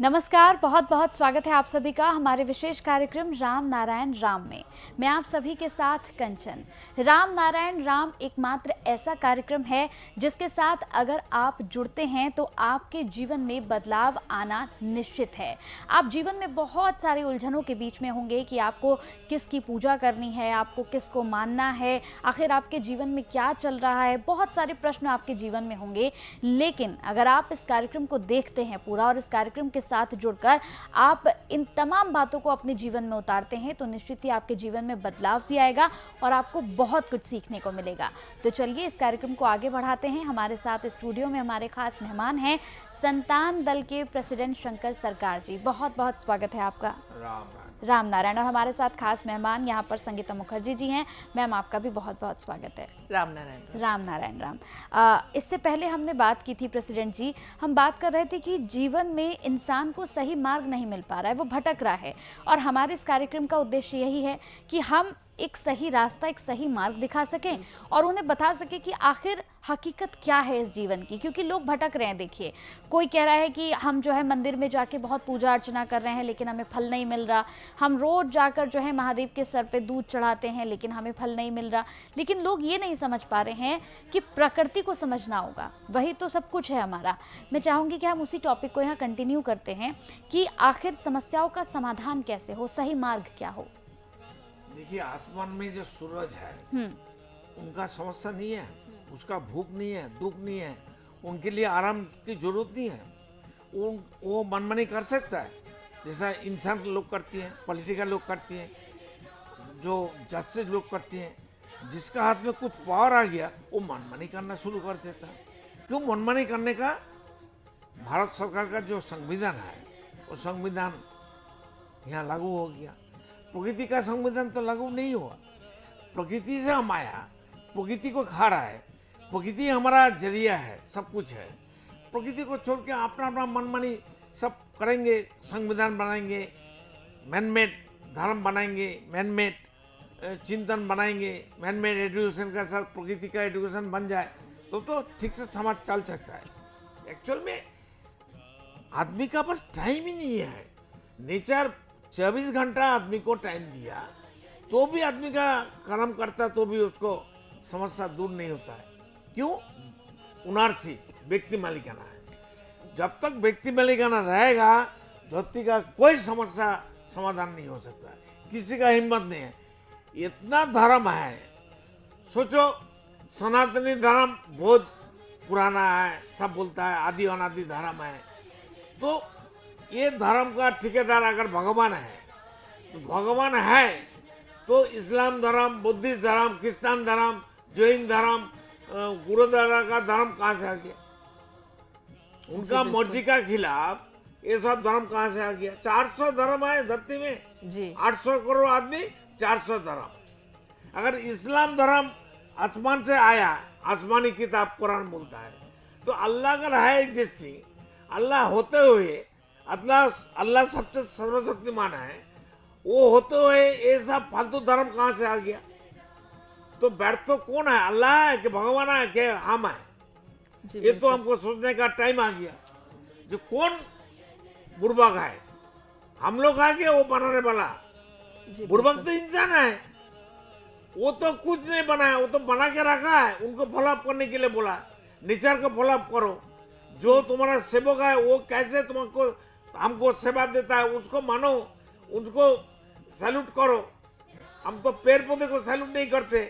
नमस्कार, बहुत बहुत स्वागत है आप सभी का हमारे विशेष कार्यक्रम राम नारायण राम में। मैं आप सभी के साथ कंचन। राम नारायण राम एकमात्र ऐसा कार्यक्रम है जिसके साथ अगर आप जुड़ते हैं तो आपके जीवन में बदलाव आना निश्चित है। आप जीवन में बहुत सारी उलझनों के बीच में होंगे कि आपको किसकी पूजा करनी है, आपको किसको मानना है, आखिर आपके जीवन में क्या चल रहा है, बहुत सारे प्रश्न आपके जीवन में होंगे। लेकिन अगर आप इस कार्यक्रम को देखते हैं पूरा और इस कार्यक्रम के साथ जुड़कर आप इन तमाम बातों को अपने जीवन में उतारते हैं तो निश्चित ही आपके जीवन में बदलाव भी आएगा और आपको बहुत कुछ सीखने को मिलेगा। तो चलिए इस कार्यक्रम को आगे बढ़ाते हैं। हमारे साथ स्टूडियो में हमारे खास मेहमान हैं संतान दल के प्रेसिडेंट शंकर सरकार जी। बहुत बहुत स्वागत है आपका। राम नारायण। और हमारे साथ खास मेहमान यहाँ पर संगीता मुखर्जी जी हैं। मैम आपका भी बहुत बहुत स्वागत है। राम नारायण। राम नारायण राम। इससे पहले हमने बात की थी प्रेसिडेंट जी, हम बात कर रहे थे कि जीवन में इंसान को सही मार्ग नहीं मिल पा रहा है, वो भटक रहा है। और हमारे इस कार्यक्रम का उद्देश्य यही है कि हम एक सही रास्ता, एक सही मार्ग दिखा सकें और उन्हें बता सके कि आखिर हकीकत क्या है इस जीवन की। क्योंकि लोग भटक रहे हैं। देखिए, कोई कह रहा है कि हम जो है मंदिर में जाके बहुत पूजा अर्चना कर रहे हैं लेकिन हमें फल नहीं मिल रहा। हम रोज जाकर जो है महादेव के सर पे दूध चढ़ाते हैं लेकिन हमें फल नहीं मिल रहा। लेकिन लोग ये नहीं समझ पा रहे हैं कि प्रकृति को समझना होगा, वही तो सब कुछ है हमारा। मैं चाहूँगी कि हम उसी टॉपिक को यहाँ कंटिन्यू करते हैं कि आखिर समस्याओं का समाधान कैसे हो, सही मार्ग क्या हो। देखिए, आसमान में जो सूरज है उनका समस्या नहीं है, उसका भूख नहीं है, दुख नहीं है, उनके लिए आराम की जरूरत नहीं है। वो मनमानी कर सकता है जैसा इंसान लोग करती हैं, पॉलिटिकल लोग करती हैं, जो जजेस लोग करती हैं। जिसका हाथ में कुछ पावर आ गया वो मनमानी करना शुरू कर देता है। क्यों मनमानी करने का? भारत सरकार का जो संविधान है वो संविधान यहाँ लागू हो गया। प्रकृति का संविधान तो लागू नहीं हुआ। प्रकृति से हम आया, प्रकृति को खा रहा है, प्रकृति हमारा जरिया है, सब कुछ है। प्रकृति को छोड़ के अपना अपना मनमानी सब करेंगे, संविधान बनाएंगे, मैनमेड धर्म बनाएंगे, मैनमेड चिंतन बनाएंगे, मैनमेड एजुकेशन का सर प्रकृति का एजुकेशन बन जाए तो ठीक से समाज चल सकता है। एक्चुअल में आदमी का पास टाइम ही नहीं है। नेचर 24 घंटा आदमी को टाइम दिया तो भी आदमी का कर्म करता तो भी उसको समस्या दूर नहीं होता है। क्यों? ओनरशिप, व्यक्ति मालिकाना है। जब तक व्यक्ति मालिकाना रहेगा धरती का कोई समस्या समाधान नहीं हो सकता। किसी का हिम्मत नहीं है। इतना धर्म है, सोचो सनातनी धर्म बहुत पुराना है, सब बोलता है आदि अनादि धर्म है। तो ये धर्म का ठेकेदार अगर भगवान है तो भगवान है तो इस्लाम धर्म, बुद्धिस्ट धर्म, क्रिश्चियन धर्म, जैन धर्म, गुरुद्वारा का धर्म कहाँ से आ गया? उनका मर्जी का खिलाफ ये सब धर्म कहाँ से आ गया? 400 धर्म है धरती में जी। 800 करोड़ आदमी, 400 धर्म। अगर इस्लाम धर्म आसमान से आया, आसमानी किताब कुरान बोलता है, तो अल्लाह अगर है एग्जिस्टिंग, अल्लाह होते हुए, अल्लाह सबसे सर्वशक्तिमान है, वो होते हुए ये सब फालतू धर्म कहाँ से आ गया? तो बैठ तो कौन है? अल्लाह है कि भगवान है कि हम है? ये तो हमको सोचने का टाइम आ गया। जो कौन बुर्बक है? हम लोग है कि वो बनाने वाला? बुर्बक तो इंसान है। वो तो कुछ नहीं बनाया, वो तो बना के रखा है। उनको फॉलोअप करने के लिए बोला, नेचर को फॉलोअप करो। जो तुम्हारा सेवक है वो कैसे तुमको हमको सेवा देता है उसको मानो, उनको सैल्यूट करो। हम तो पेड़ पौधे को सैल्यूट नहीं करते।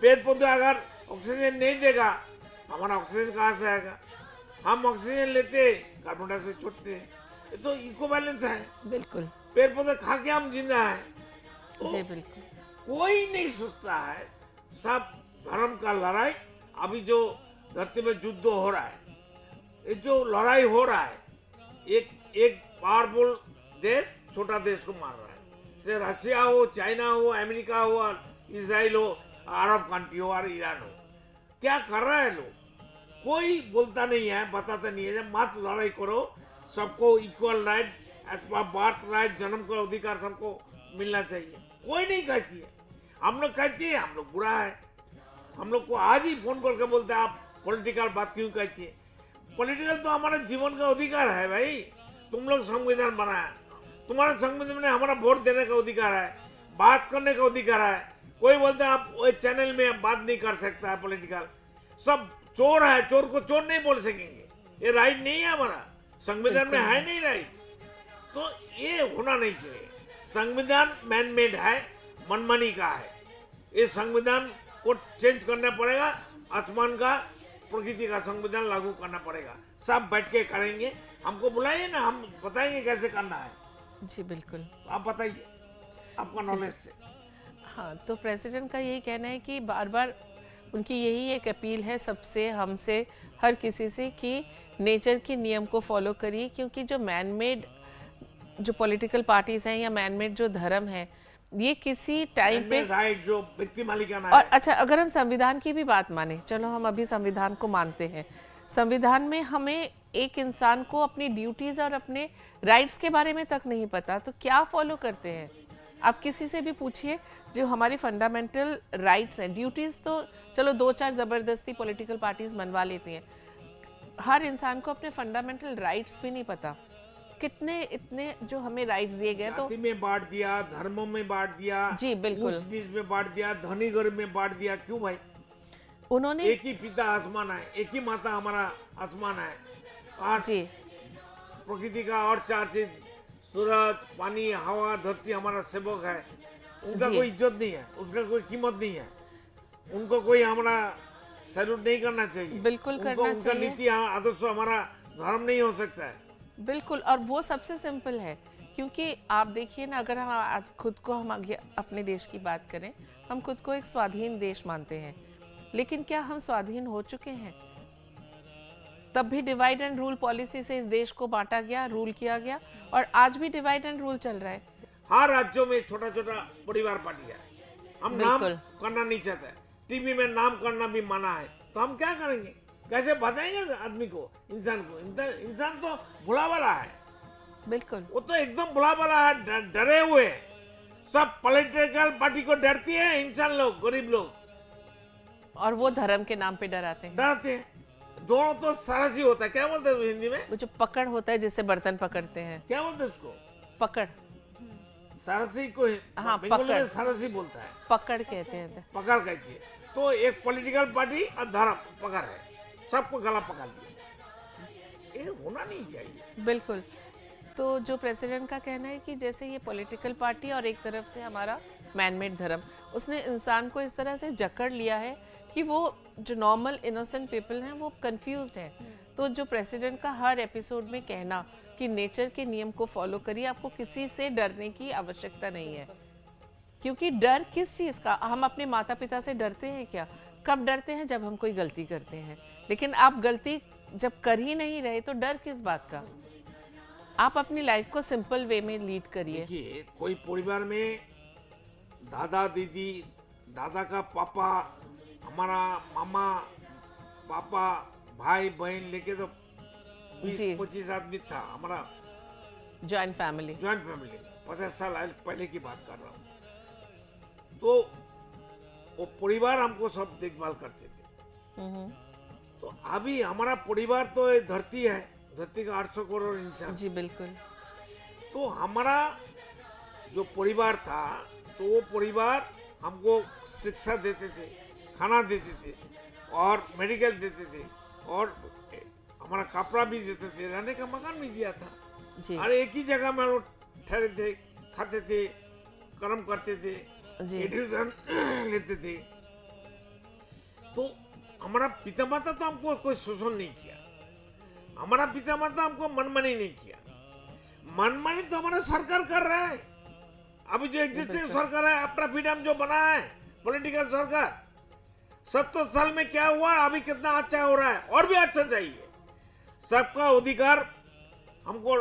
पेड़ पौधे अगर ऑक्सीजन नहीं देगा, हमारा ऑक्सीजन कहाँ से आएगा? हम ऑक्सीजन लेते, कार्बन डाइऑक्साइड छोड़ते हैं। ये तो इको बैलेंस है। बिल्कुल। पेड़ पौधे खा के हम जिंदा है। तो जी बिल्कुल। कोई नहीं सोचता है। सब धर्म का लड़ाई। अभी जो धरती में युद्ध हो रहा है, ये जो लड़ाई हो रहा है, एक पावरफुल देश छोटा देश को मार रहा है। से रशिया हो, चाइना हो, अमेरिका हो, इजराइल हो, अरब कंट्री हो और ईरान हो। क्या कर रहा है लोग? कोई बोलता नहीं है, बताता नहीं है। जब मत लड़ाई करो, सबको equal right, as per birth right, जन्म का अधिकार सबको मिलना चाहिए। कोई नहीं कहती है। हम लोग कहती है हम लोग बुरा है। हम लोग को आज ही फोन करके बोलते हैं आप पॉलिटिकल बात क्यों कहती है? पॉलिटिकल तो हमारा जीवन का अधिकार है भाई। तुम लोग संविधान बनाया, तुम्हारे संविधान में हमारा वोट देने का अधिकार है, बात करने का अधिकार है। कोई बोलता है आप वो चैनल में बात नहीं कर सकता है पॉलिटिकल, सब चोर है, चोर को चोर नहीं बोल सकेंगे, ये राइट नहीं है हमारा, संविधान में है नहीं राइट। तो ये होना नहीं चाहिए। संविधान मैन मेड है, मनमानी का है। इस संविधान को चेंज करना पड़ेगा, आसमान का प्रकृति का संविधान लागू करना पड़ेगा। सब बैठ के करेंगे, हमको बुलाइए ना, हम बताएंगे कैसे करना है। जी बिल्कुल। आप बताइए आपका नॉलेज से। हाँ, तो प्रेसिडेंट का यही कहना है कि बार बार उनकी यही एक अपील है सबसे, हमसे, हर किसी से कि नेचर के नियम को फॉलो करिए, क्योंकि जो मैन मेड जो पॉलिटिकल पार्टीज हैं या मैन मेड जो धर्म है, ये किसी टाइम पे राइट जो व्यक्ति मालिकाना और है। अच्छा, अगर हम संविधान की भी बात माने, चलो हम अभी संविधान को मानते हैं, संविधान में हमें एक इंसान को अपनी ड्यूटीज और अपने राइट्स के बारे में तक नहीं पता, तो क्या फॉलो करते हैं? आप किसी से भी पूछिए, जो हमारी फंडामेंटल राइट्स हैं, ड्यूटीज तो चलो दो चार जबरदस्ती पॉलिटिकल पार्टीज मनवा लेती हैं, हर इंसान को अपने फंडामेंटल राइट्स भी नहीं पता। कितने इतने जो हमें राइट्स दिए गए, तो जाति में बांट दिया, धर्मों में बांट दिया, जी बिल्कुल, ऊंच नीच में बांट दिया, धनी गरीब में बांट दिया। क्यों भाई? उन्होंने एक ही पिता आसमान है, एक ही माता हमारा आसमान है, और जी प्रकृति का और चार चीज, सूरज, पानी, हवा, धरती हमारा सेवक है। उनका जी। कोई इज्जत नहीं है, उसका कोई कीमत नहीं है, उनको कोई हमारा सैल्यूट नहीं करना चाहिए। बिल्कुल उनको, करना उनका चाहिए। नीति आदर्श हमारा धर्म नहीं हो सकता है। बिल्कुल, और वो सबसे सिंपल है, क्योंकि आप देखिए ना, अगर हम आज खुद को, हम आगे अपने देश की बात करें, हम खुद को एक स्वाधीन देश मानते हैं, लेकिन क्या हम स्वाधीन हो चुके हैं? तब भी डिवाइड एंड रूल पॉलिसी से इस देश को बांटा गया, रूल किया गया, और आज भी डिवाइड एंड रूल चल रहा है। हर राज्यों में छोटा छोटा परिवार पार्टी है। हम नाम बिल्कुल। करना नहीं चाहते, टीवी में नाम करना भी मना है, तो हम क्या करेंगे? कैसे बताएंगे आदमी को, इंसान को? इंसान तो भुला वाला है, बिल्कुल, वो तो एकदम भुला वाला है, डरे हुए हैं। सब पॉलिटिकल पार्टी को डरती है, इंसान लोग, गरीब लोग और वो धर्म के नाम पे डराते हैं। डरते हैं। दोनों तो सारसी होता है, क्या बोलते हैं हिंदी में? वो जो पकड़ होता है, जिससे बर्तन पकड़ते हैं, क्या बोलते हैं उसको? पकड़, सारसी को हाँ, बंगाली में पकड़। सारसी बोलता है, पकड़ कहते हैं। पकड़ कहती है। तो एक पॉलिटिकल पार्टी और धर्म पकड़ है, सबको गला पकड़ दिया। ये होना नहीं चाहिए। बिल्कुल। तो जो प्रेसिडेंट का कहना है कि जैसे ये पॉलिटिकल पार्टी और एक तरफ से हमारा मैनमेड धर्म, उसने इंसान को इस तरह से जकड़ लिया है कि वो जो नॉर्मल इनोसेंट पीपल हैं वो कंफ्यूज्ड हैं। तो जो प्रेसिडेंट का हर एपिसोड में कहना कि नेचर के नियम को फॉलो करिए, आपको किसी से डरने की आवश्यकता नहीं है, क्योंकि डर किस चीज़ का? हम अपने माता पिता से डरते हैं क्या? कब डरते हैं? जब हम कोई गलती करते हैं। लेकिन आप गलती जब कर ही नहीं रहे तो डर किस बात का? आप अपनी लाइफ को सिंपल वे में लीड करिए। देखिए, कोई परिवार में दादा दीदी, दादा का पापा, हमारा मामा, पापा, भाई बहन लेके तो जी। 20-25 आदमी था हमारा जॉइंट फैमिली। Joint family. 50 साल पहले की बात कर रहा हूँ। तो वो परिवार हमको सब देखभाल करते थे। तो अभी हमारा परिवार तो ये धरती है, धरती का 800 करोड़ इंसान। जी बिल्कुल। तो हमारा जो परिवार था, तो वो परिवार हमको शिक्षा देते थे, खाना देते थे, और मेडिकल देते थे, और हमारा कपड़ा भी देते थे, रहने का मकान भी दिया था। जी और एक ही जगह में लोग ठहरे थे, खाते थे, कर्म करते थे, जी एडुकेशन लेते थे। तो हमारा पिता माता तो हमको कोई शोषण नहीं किया, हमारा पिता माता हमको मनमानी नहीं किया। मनमानी तो हमारा सरकार कर रहा है। अभी जो एग्जिस्टिंग सरकार है, अपना फ्रीडम जो बना है, पॉलिटिकल सरकार, 70 साल में क्या हुआ, अभी कितना अच्छा हो रहा है, और भी अच्छा चाहिए। सबका अधिकार हमको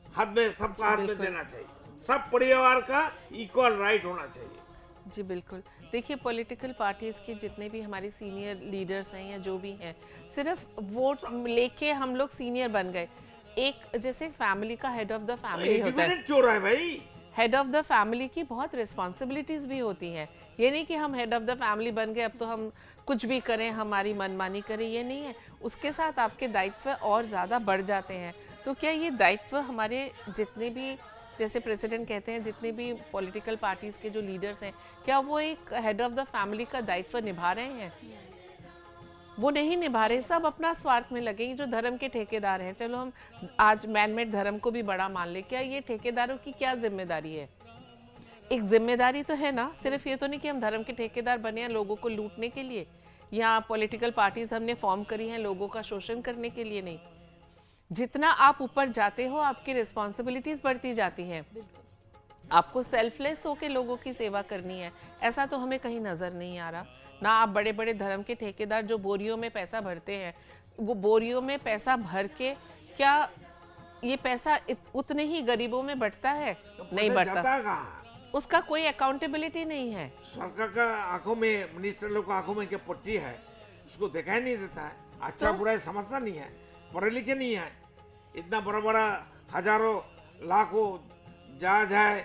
हाथ में, सबका हाथ में बिल्कुल। देना चाहिए। सब परिवार का इक्वल राइट होना चाहिए। जी बिल्कुल। देखिए, पॉलिटिकल पार्टीज के जितने भी हमारे सीनियर लीडर्स हैं या जो भी हैं, सिर्फ वोट लेके हम लोग सीनियर बन गए। एक जैसे फैमिली का हेड ऑफ द फैमिली होता है, इंडिपेंडेंट चोर है भाई। हेड ऑफ द फैमिली की बहुत रिस्पॉन्सिबिलिटीज भी होती हैं। ये नहीं कि हम हेड ऑफ द फैमिली बन गए, अब तो हम कुछ भी करें, हमारी मनमानी करें, ये नहीं है। उसके साथ आपके दायित्व और ज़्यादा बढ़ जाते हैं। तो क्या ये दायित्व हमारे जितने भी, जैसे प्रेसिडेंट कहते हैं, जितने भी पॉलिटिकल पार्टीज के जो लीडर्स हैं, क्या वो एक हेड ऑफ द फैमिली का दायित्व निभा रहे हैं? वो नहीं निभा रहे, सब अपना स्वार्थ में लगे। ये जो धर्म के ठेकेदार हैं, चलो हम आज मैनमेड धर्म को भी बड़ा मान ले, क्या ये ठेकेदारों की क्या जिम्मेदारी है? एक जिम्मेदारी तो है ना, सिर्फ ये तो नहीं कि हम धर्म के ठेकेदार बने हैं लोगों को लूटने के लिए, या पॉलिटिकल पार्टीज हमने फॉर्म करी हैं लोगों का शोषण करने के लिए, नहीं। जितना आप ऊपर जाते हो आपकी रिस्पॉन्सिबिलिटीज बढ़ती जाती हैं, आपको सेल्फलेस होकर लोगों की सेवा करनी है। ऐसा तो हमें कहीं नजर नहीं आ रहा ना। आप बड़े बड़े धर्म के ठेकेदार जो बोरियों में पैसा भरते हैं, वो बोरियों में पैसा भर के क्या ये पैसा उतने ही गरीबों में बढ़ता है? नहीं बढ़ता। उसका कोई अकाउंटेबिलिटी नहीं है। सरकार का आंखों में, मिनिस्टर लोग का आंखों में क्या पट्टी है, उसको दिखाई नहीं देता है। अच्छा बुरा समझता नहीं है, पढ़े लिखे नहीं है। इतना बड़ा बड़ा हजारों लाखों जज है,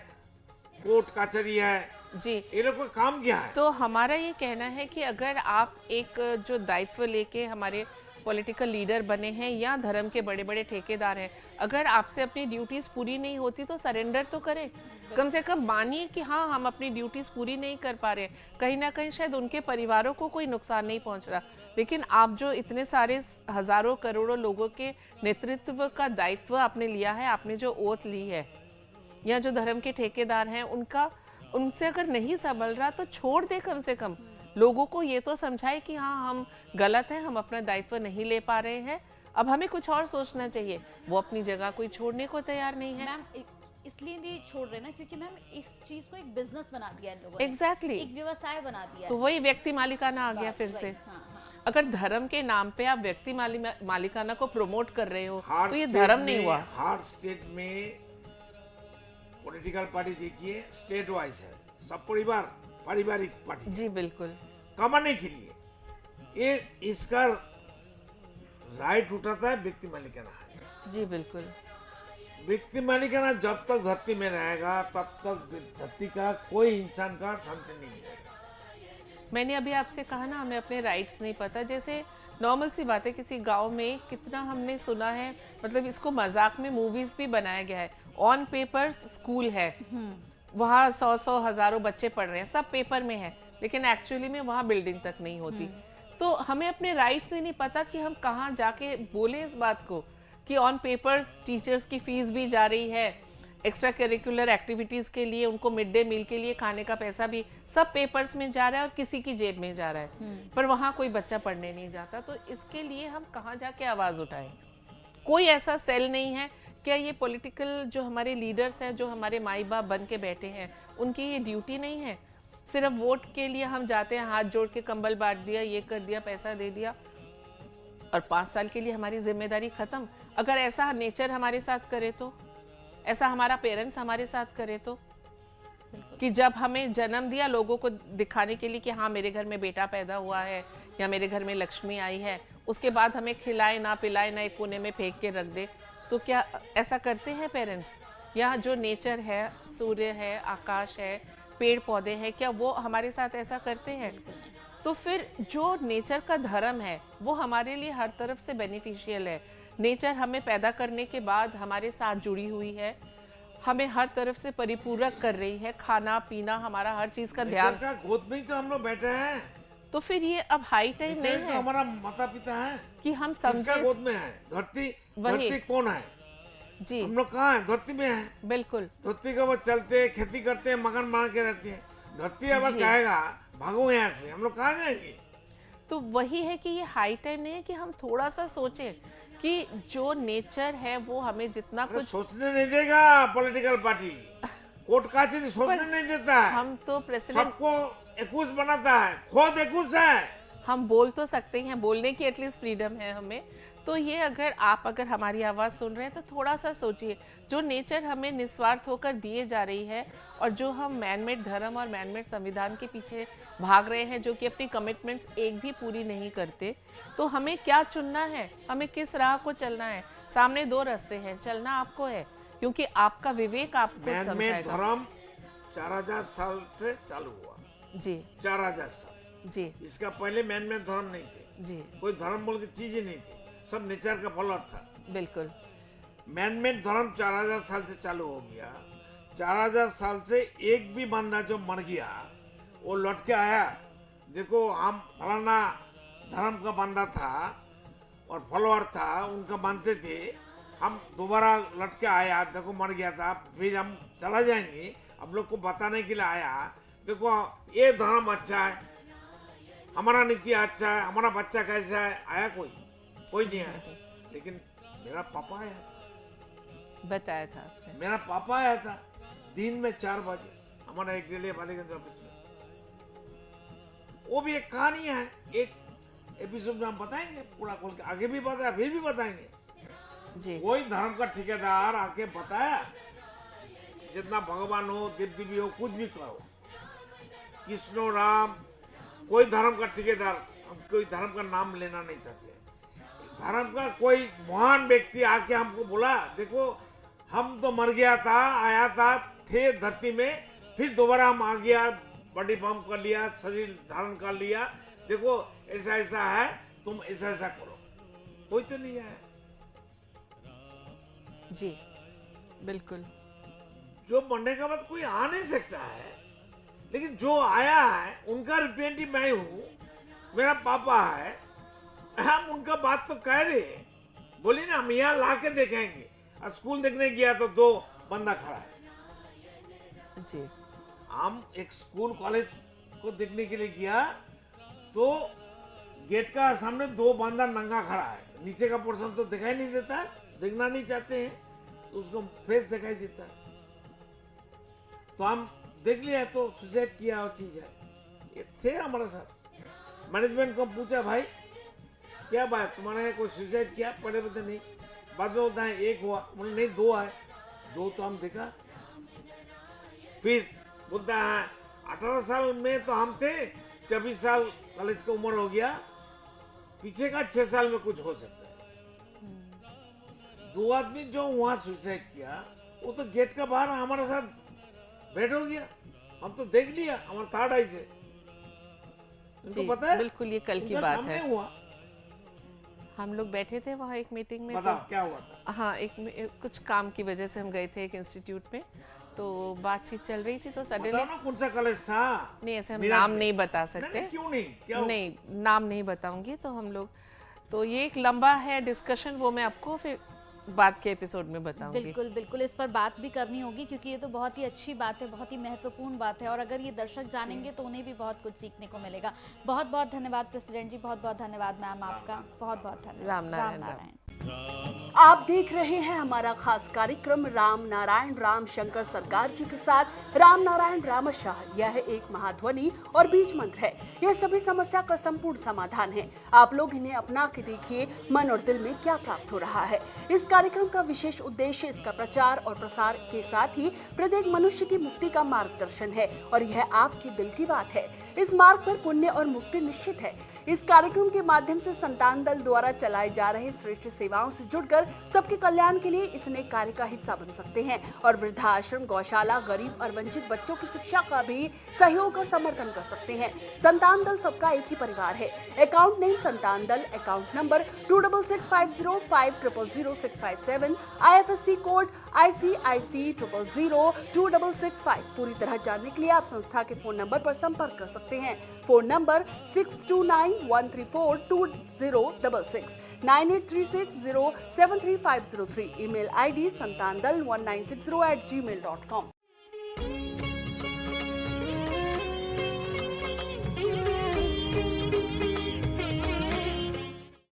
कोर्ट कचहरी है जी, ये लोग का काम क्या है? तो हमारा ये कहना है कि अगर आप एक जो दायित्व लेके हमारे पॉलिटिकल लीडर बने हैं या धर्म के बड़े बड़े ठेकेदार हैं, अगर आपसे अपनी ड्यूटीज पूरी नहीं होती तो सरेंडर तो करें। कम से कम मानिए कि हाँ, हम अपनी ड्यूटीज पूरी नहीं कर पा रहे हैं, कहीं ना कहीं शायद उनके परिवारों को कोई नुकसान नहीं पहुंच रहा, लेकिन आप जो इतने सारे हजारों करोड़ों लोगों के नेतृत्व का दायित्व आपने लिया है, आपने जो ओथ ली है, या जो धर्म के ठेकेदार हैं उनसे अगर नहीं संभल रहा तो छोड़ दे। कम से कम लोगों को ये तो समझाए कि हाँ, हम गलत हैं, हम अपना दायित्व नहीं ले पा रहे हैं, अब हमें कुछ और सोचना चाहिए। वो अपनी जगह कोई छोड़ने को तैयार नहीं है। मैम इसलिए नहीं छोड़ रहे ना, क्योंकि मैम इस चीज को एक बिजनेस बना दिया इन लोगों ने। एग्जैक्टली, एक व्यवसाय बना दिया तो है। वही व्यक्ति मालिकाना आ गया फिर से। हाँ, हाँ। अगर धर्म के नाम पे आप व्यक्ति मालिकाना को प्रमोट कर रहे हो हर तो ये स्टेट धर्म में- नहीं हुआ। हर स्टेट में पॉलिटिकल पार्टी देखिए स्टेट वाइज है, सब पारिवारिक पार्टी जी बिल्कुल, कमाने के लिए ये इसका राइट उठाता है व्यक्ति मालिकाना है। जी बिल्कुल। व्यक्ति मालिकाना जब तक धरती में रहेगा तब तक धरती का कोई इंसान का शांति नहीं मिलेगा। मैंने अभी आपसे कहा ना, हमें अपने राइट्स नहीं पता। जैसे नॉर्मल सी बात है, किसी गांव में कितना हमने सुना है, मतलब इसको मजाक में मूवीज भी बनाया गया है। ऑन पेपर स्कूल है, वहाँ 100 हजारों बच्चे पढ़ रहे हैं, सब पेपर में है, लेकिन एक्चुअली में वहाँ बिल्डिंग तक नहीं होती। तो हमें अपने राइट्स ही नहीं पता कि हम कहाँ जाके बोले इस बात को कि ऑन पेपर्स टीचर्स की फीस भी जा रही है, एक्स्ट्रा करिकुलर एक्टिविटीज के लिए, उनको मिड डे मील के लिए खाने का पैसा भी सब पेपर्स में जा रहा है और किसी की जेब में जा रहा है, पर वहाँ कोई बच्चा पढ़ने नहीं जाता। तो इसके लिए हम कहाँ जाके आवाज उठाएं? कोई ऐसा सेल नहीं है। क्या ये पॉलिटिकल जो हमारे लीडर्स हैं, जो हमारे माई बाप बन के बैठे हैं, उनकी ये ड्यूटी नहीं है? सिर्फ वोट के लिए हम जाते हैं, हाथ जोड़ के कंबल बांट दिया, ये कर दिया, पैसा दे दिया, और 5 साल के लिए हमारी जिम्मेदारी खत्म। अगर ऐसा नेचर हमारे साथ करे तो, ऐसा हमारा पेरेंट्स हमारे साथ करे तो, कि जब हमें जन्म दिया लोगों को दिखाने के लिए कि हाँ मेरे घर में बेटा पैदा हुआ है या मेरे घर में लक्ष्मी आई है, उसके बाद हमें खिलाए ना पिलाए ना एक कोने में फेंक के रख दे, तो क्या ऐसा करते हैं पेरेंट्स? या जो नेचर है, सूर्य है, आकाश है, पेड़ पौधे हैं, क्या वो हमारे साथ ऐसा करते हैं? तो फिर जो नेचर का धर्म है वो हमारे लिए हर तरफ से बेनिफिशियल है। नेचर हमें पैदा करने के बाद हमारे साथ जुड़ी हुई है, हमें हर तरफ से परिपूरक कर रही है, खाना पीना, हमारा हर चीज का ध्यान। नेचर का गोद में ही तो हम लोग बैठे हैं। तो फिर ये अब हाई टाइम नहीं नेचर तो है हमारा माता पिता है कि हम किसका समझे। गोद में है? धरती। वही। धरती कौन है? जी हम लोग कहाँ है? धरती में है। बिल्कुल। धरती का वो चलते हैं, खेती करते हैं, मकान बना के रहते हैं। धरती अगर जी। कहेगा भागो यहाँ से, हम लोग कहाँ जाएंगे? तो वही है कि ये हाई टाइम नहीं है कि हम थोड़ा सा सोचें कि जो नेचर है वो हमें जितना अरे कुछ, सोचने नहीं देगा पॉलिटिकल पार्टी, कोर्ट कचहरी सोचने नहीं देता है। हम तो प्रेसिडेंट, सबको एकूश बनाता है, खुद एकूश है। हम बोल तो सकते हैं, बोलने की एटलीस्ट फ्रीडम है हमें। तो ये अगर हमारी आवाज़ सुन रहे हैं तो थोड़ा सा सोचिए, जो नेचर हमें निस्वार्थ होकर दिए जा रही है और जो हम मैनमेड धर्म और मैनमेड संविधान के पीछे भाग रहे हैं, जो कि अपनी कमिटमेंट्स एक भी पूरी नहीं करते, तो हमें क्या चुनना है, हमें किस राह को चलना है? सामने 2 रास्ते हैं, चलना आपको है, क्योंकि आपका विवेक आपको मैनमेड समझाएगा। धर्म 4000 साल से चालू हुआ। जी 4000 साल। जी इसका पहले मैनमेड धर्म नहीं थे, जी कोई धर्म बोल की चीज ही नहीं थी, सब नेचर का फॉलोअर था। बिल्कुल। मैनमेड धर्म 4000 साल से चालू हो गया। 4000 साल से एक भी बंदा जो मर गया वो लौट के आया, देखो हम फलाना धर्म का बंदा था और फॉलोअर था, उनका मानते थे, हम दोबारा लौट के आया, देखो मर गया था, फिर हम चला जाएंगे, आप लोग को बताने के लिए आया, देखो ये धर्म अच्छा है, हमारा नीति अच्छा है, हमारा बच्चा कैसा है, आया कोई नहीं आया। लेकिन मेरा पापा आया, बताया था आपने। मेरा पापा आया था दिन में 4 बजे हमारा एक डेली बालीगंज ऑफिस में। वो भी एक कहानी है, एक एपिसोड में हम बताएंगे पूरा खोल के, आगे भी बताया फिर भी बताएंगे जी। कोई धर्म का ठेकेदार आके बताया, जितना भगवान हो, देव देवी हो, कुछ भी कहो, कृष्ण राम, कोई धर्म का ठेकेदार, हम कोई धर्म का नाम लेना नहीं चाहते, धर्म का कोई महान व्यक्ति आके हमको बोला, देखो हम तो मर गया था, आया था, थे धरती में, फिर दोबारा हम आ गया, बॉडी फॉर्म कर लिया, शरीर धारण कर लिया, देखो ऐसा ऐसा है, तुम ऐसा ऐसा करो। कोई तो नहीं आया जी, बिल्कुल। जो मरने के बाद कोई आ नहीं सकता है, लेकिन जो आया है उनका रिप्रेजेंटेटिव मैं हूँ, मेरा पापा है, हम उनका बात तो कह रहे हैं, बोली ना हम यहाँ ला के देखेंगे। स्कूल देखने गया तो 2 बंदा खड़ा है, जी। हम एक स्कूल कॉलेज को देखने के लिए गया तो गेट का सामने 2 बंदा नंगा खड़ा है, नीचे का पोर्शन तो दिखाई नहीं देता है, देखना नहीं चाहते हैं तो उसको फेस दिखाई देता है, तो हम देख लिया तो सुसाइड किया और चीज है, ये थे हमारे साथ। मैनेजमेंट को पूछा, भाई क्या बात, तुम्हारे यहाँ कोई सुसाइड किया? पहले बोलते नहीं, बाद में होता है 1 हुआ, बोले नहीं 2 आए, 2 तो हम देखा। फिर बोलता है 18 साल में तो हम थे, 24 साल कॉलेज की उम्र हो गया, पीछे का 6 साल में कुछ हो सकता है। 2 आदमी जो वहां सुसाइड किया वो तो गेट का बाहर हमारे साथ भेंट हो गया, हम तो देख लिया, हमारा थर्ड आई से, जी, इनको पता है, बिल्कुल ये कल की उनका बात सामने है। हुआ। हम लोग बैठे थे वहाँ एक मीटिंग में, बताओ क्या हुआ था? हाँ, कुछ काम की वजह से हम गए थे एक इंस्टीट्यूट में, तो बातचीत चल रही थी, तो सडनली बताओ ना कौन सा कॉलेज था? नहीं, ऐसे हम मेरा नाम भी- नहीं बता नहीं, सकते। नहीं, क्यों नहीं, क्या नहीं, नाम नहीं बताऊंगी। तो हम लोग, तो ये एक लंबा है डिस्कशन, वो मैं आपको फिर बाद के एपिसोड में बताऊंगी। बिल्कुल बिल्कुल, इस पर बात भी करनी होगी क्योंकि ये तो बहुत ही अच्छी बात है, बहुत ही महत्वपूर्ण बात है, और अगर ये दर्शक जानेंगे तो उन्हें भी बहुत कुछ सीखने को मिलेगा। बहुत बहुत धन्यवाद प्रेसिडेंट जी, बहुत बहुत धन्यवाद मैम आपका, बहुत बहुत धन्यवाद। राम नारायण राम। आप देख रहे हैं हमारा खास कार्यक्रम राम नारायण राम शंकर सरकार जी के साथ राम नारायण रामशाह। यह एक महाध्वनि और बीज मंत्र है, यह सभी समस्या का संपूर्ण समाधान है। आप लोग इन्हें अपना के देखिए मन और दिल में क्या प्राप्त हो रहा है। इस कार्यक्रम का विशेष उद्देश्य इसका प्रचार और प्रसार के साथ ही प्रत्येक मनुष्य की मुक्ति का मार्गदर्शन है, और यह आपकी दिल की बात है। इस मार्ग पर पुण्य और मुक्ति निश्चित है। इस कार्यक्रम के माध्यम से संतान दल द्वारा चलाए जा रहे श्रेष्ठ सेवाओं से जुड़कर सबके कल्याण के लिए इस नए कार्य का हिस्सा बन सकते हैं, और वृद्धाश्रम, गौशाला, गरीब और वंचित बच्चों की शिक्षा का भी सहयोग और समर्थन कर सकते हैं। संतान दल सबका एक ही परिवार है। अकाउंट नेम संतान दल, account number 266505000657, IFSC code ICIC 000265। पूरी तरह जानने के लिए आप संस्था के फोन नंबर पर संपर्क कर सकते हैं। Phone number 6291342066, 9836073503, email ID santandal1960@gmail.com।